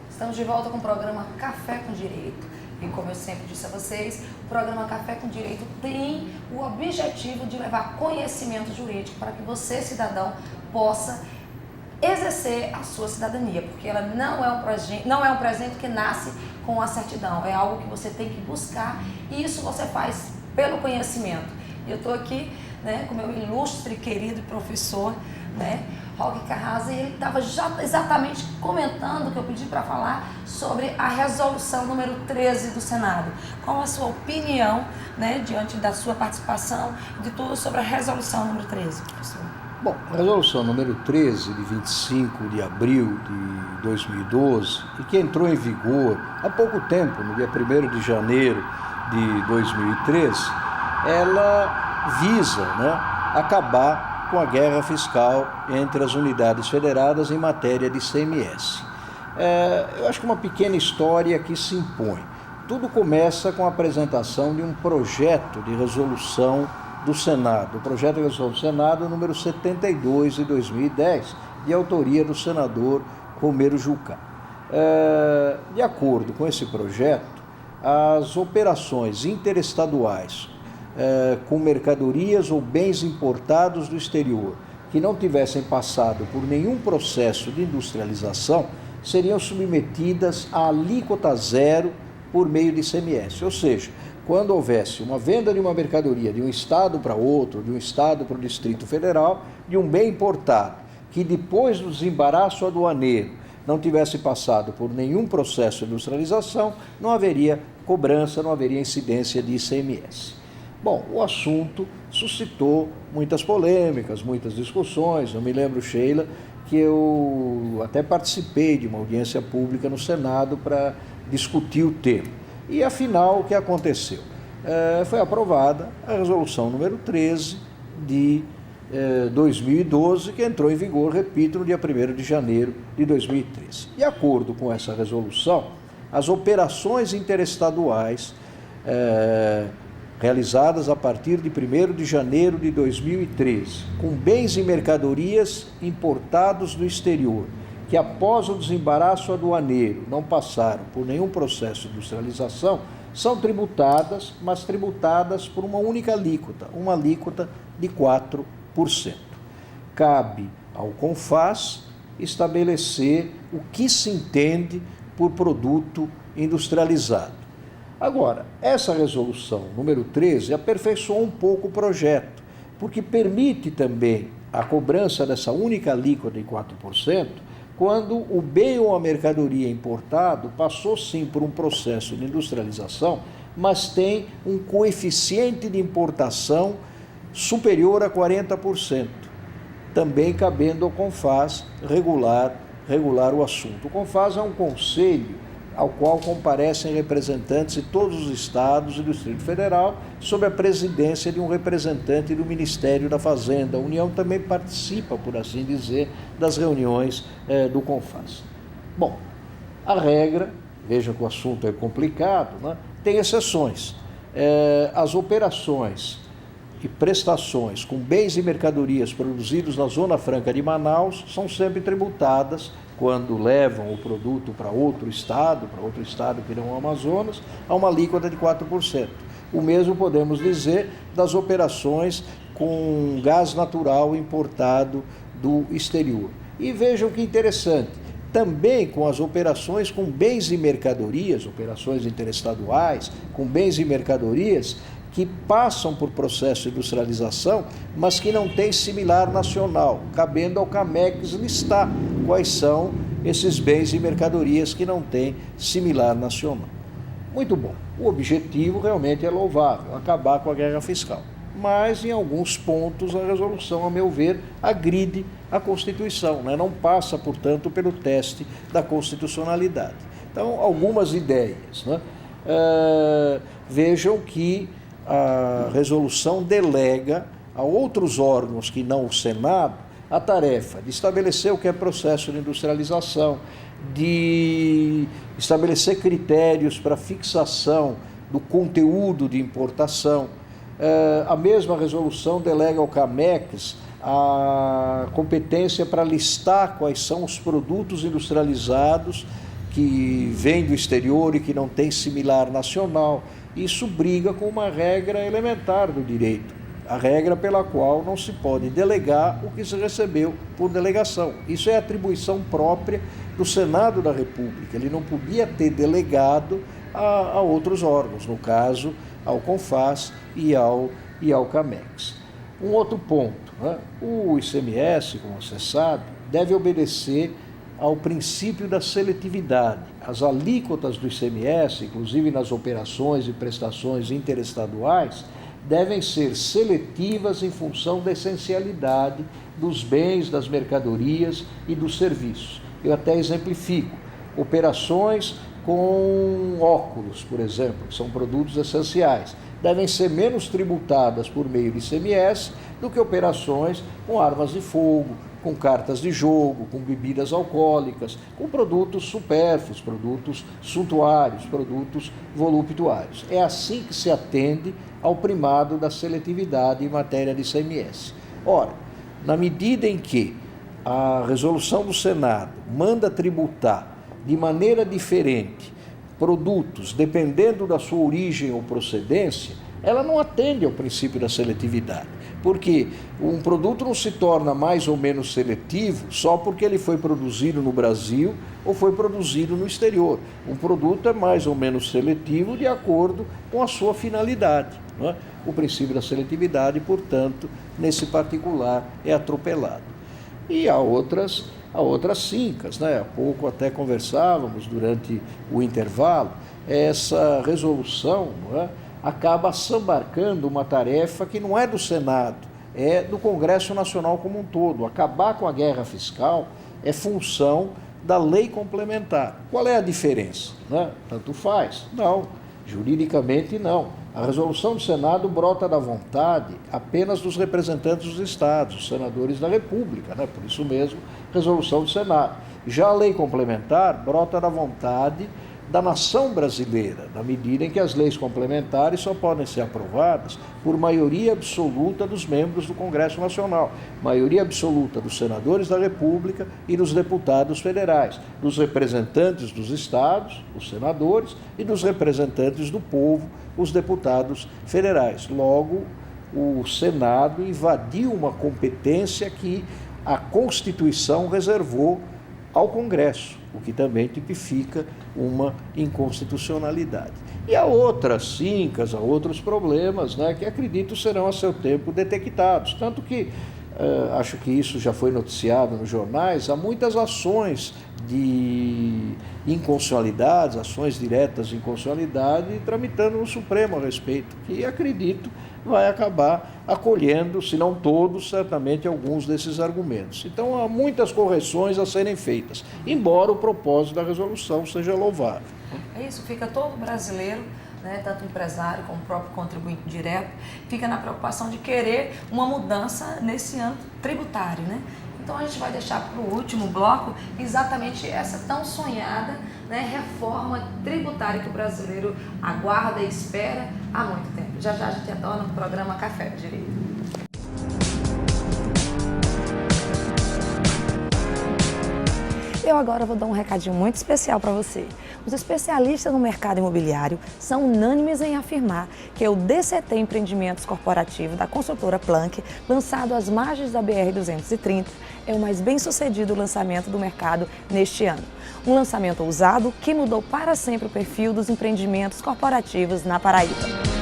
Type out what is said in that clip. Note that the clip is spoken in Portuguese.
Estamos de volta com o programa Café com Direito. E como eu sempre disse a vocês, o programa Café com Direito tem o objetivo de levar conhecimento jurídico para que você, cidadão, possa exercer a sua cidadania, porque ela não é um presente que nasce com a certidão, é algo que você tem que buscar e isso você faz pelo conhecimento. Eu estou aqui, com meu ilustre querido professor, Roque Carrasa, e ele estava exatamente comentando o que eu pedi para falar sobre a resolução número 13 do Senado. Qual a sua opinião, diante da sua participação, de tudo sobre a resolução número 13, professor? Bom, a resolução número 13, de 25 de abril de 2012, e que entrou em vigor há pouco tempo, no dia 1º de janeiro de 2013, ela visa acabar com a guerra fiscal entre as unidades federadas em matéria de ICMS. Eu acho que uma pequena história que se impõe. Tudo começa com a apresentação de um projeto de resolução do Senado, o projeto de resolução do Senado número 72 de 2010, de autoria do senador Romero Jucá. De acordo com esse projeto, as operações interestaduais com mercadorias ou bens importados do exterior que não tivessem passado por nenhum processo de industrialização seriam submetidas a alíquota zero por meio de ICMS, ou seja, quando houvesse uma venda de uma mercadoria de um estado para outro, de um estado para o Distrito Federal, de um bem importado, que depois do desembaraço aduaneiro não tivesse passado por nenhum processo de industrialização, não haveria cobrança, não haveria incidência de ICMS. Bom, o assunto suscitou muitas polêmicas, muitas discussões. Eu me lembro, Sheila, que eu até participei de uma audiência pública no Senado para discutir o tema. E, afinal, o que aconteceu? Foi aprovada a resolução número 13 de 2012, que entrou em vigor, repito, no dia 1º de janeiro de 2013. De acordo com essa resolução, as operações interestaduais realizadas a partir de 1º de janeiro de 2013, com bens e mercadorias importados do exterior, que após o desembaraço aduaneiro não passaram por nenhum processo de industrialização, são tributadas, mas tributadas por uma única alíquota, uma alíquota de 4%. Cabe ao CONFAZ estabelecer o que se entende por produto industrializado. Agora, essa resolução número 13 aperfeiçoou um pouco o projeto, porque permite também a cobrança dessa única alíquota de 4%, quando o bem ou a mercadoria importado passou sim por um processo de industrialização, mas tem um coeficiente de importação superior a 40%, também cabendo ao CONFAZ regular o assunto. O CONFAZ é um conselho ao qual comparecem representantes de todos os estados e do Distrito Federal, sob a presidência de um representante do Ministério da Fazenda. A União também participa, por assim dizer, das reuniões do CONFAZ. Bom, a regra, veja que o assunto é complicado, tem exceções. As operações e prestações com bens e mercadorias produzidos na Zona Franca de Manaus são sempre tributadas quando levam o produto para outro estado que não é o Amazonas, a uma alíquota de 4%. O mesmo podemos dizer das operações com gás natural importado do exterior. E vejam que interessante, também com as operações com bens e mercadorias, operações interestaduais, com bens e mercadorias, que passam por processo de industrialização, mas que não têm similar nacional, cabendo ao CAMEX listar quais são esses bens e mercadorias que não têm similar nacional. Muito bom. O objetivo realmente é louvável, acabar com a guerra fiscal. Mas, em alguns pontos, a resolução, a meu ver, agride a Constituição, não passa, portanto, pelo teste da constitucionalidade. Então, algumas ideias. Vejam que a resolução delega a outros órgãos que não o Senado a tarefa de estabelecer o que é processo de industrialização, de estabelecer critérios para fixação do conteúdo de importação. A mesma resolução delega ao CAMEX a competência para listar quais são os produtos industrializados que vêm do exterior e que não têm similar nacional. Isso briga com uma regra elementar do direito, a regra pela qual não se pode delegar o que se recebeu por delegação. Isso é atribuição própria do Senado da República. Ele não podia ter delegado a outros órgãos, no caso, ao CONFAS e ao CAMEX. Um outro ponto, né? O ICMS, como você sabe, deve obedecer ao princípio da seletividade. As alíquotas do ICMS, inclusive nas operações e prestações interestaduais, devem ser seletivas em função da essencialidade dos bens, das mercadorias e dos serviços. Eu até exemplifico. Operações com óculos, por exemplo, que são produtos essenciais, devem ser menos tributadas por meio de ICMS do que operações com armas de fogo, com cartas de jogo, com bebidas alcoólicas, com produtos supérfluos, produtos suntuários, produtos voluptuários. É assim que se atende ao primado da seletividade em matéria de ICMS. Ora, na medida em que a resolução do Senado manda tributar de maneira diferente produtos, dependendo da sua origem ou procedência, ela não atende ao princípio da seletividade. Porque um produto não se torna mais ou menos seletivo só porque ele foi produzido no Brasil ou foi produzido no exterior. Um produto é mais ou menos seletivo de acordo com a sua finalidade, não é? O princípio da seletividade, portanto, nesse particular, é atropelado. E há outras cincas, né? Há pouco até conversávamos durante o intervalo, essa resolução, não é? Acaba sambarcando uma tarefa que não é do Senado, é do Congresso Nacional como um todo. Acabar com a guerra fiscal é função da lei complementar. Qual é a diferença? Né? Tanto faz? Não, juridicamente não. A resolução do Senado brota da vontade apenas dos representantes dos estados, os senadores da República, né? Por isso mesmo, resolução do Senado. Já a lei complementar brota da vontade da nação brasileira, na medida em que as leis complementares só podem ser aprovadas por maioria absoluta dos membros do Congresso Nacional, maioria absoluta dos senadores da República e dos deputados federais, dos representantes dos estados, os senadores, e dos representantes do povo, os deputados federais. Logo, o Senado invadiu uma competência que a Constituição reservou ao Congresso, o que também tipifica uma inconstitucionalidade. E há outras cincas, há outros problemas, né, que acredito serão a seu tempo detectados. Tanto que, acho que isso já foi noticiado nos jornais, há muitas ações de inconstitucionalidade, ações diretas de inconstitucionalidade, tramitando no Supremo a respeito, que acredito vai acabar acolhendo, se não todos, certamente alguns desses argumentos. Então, há muitas correções a serem feitas, embora o propósito da resolução seja louvável. É isso, fica todo brasileiro, né, tanto empresário como o próprio contribuinte direto, fica na preocupação de querer uma mudança nesse âmbito tributário, né? Então a gente vai deixar para o último bloco exatamente essa tão sonhada, né, reforma tributária que o brasileiro aguarda e espera há muito tempo. Já já a gente retorna no programa Café com Direito. Eu agora vou dar um recadinho muito especial para você. Os especialistas no mercado imobiliário são unânimes em afirmar que o DCT Empreendimentos Corporativo da construtora Planck, lançado às margens da BR-230, é o mais bem-sucedido lançamento do mercado neste ano. Um lançamento ousado que mudou para sempre o perfil dos empreendimentos corporativos na Paraíba.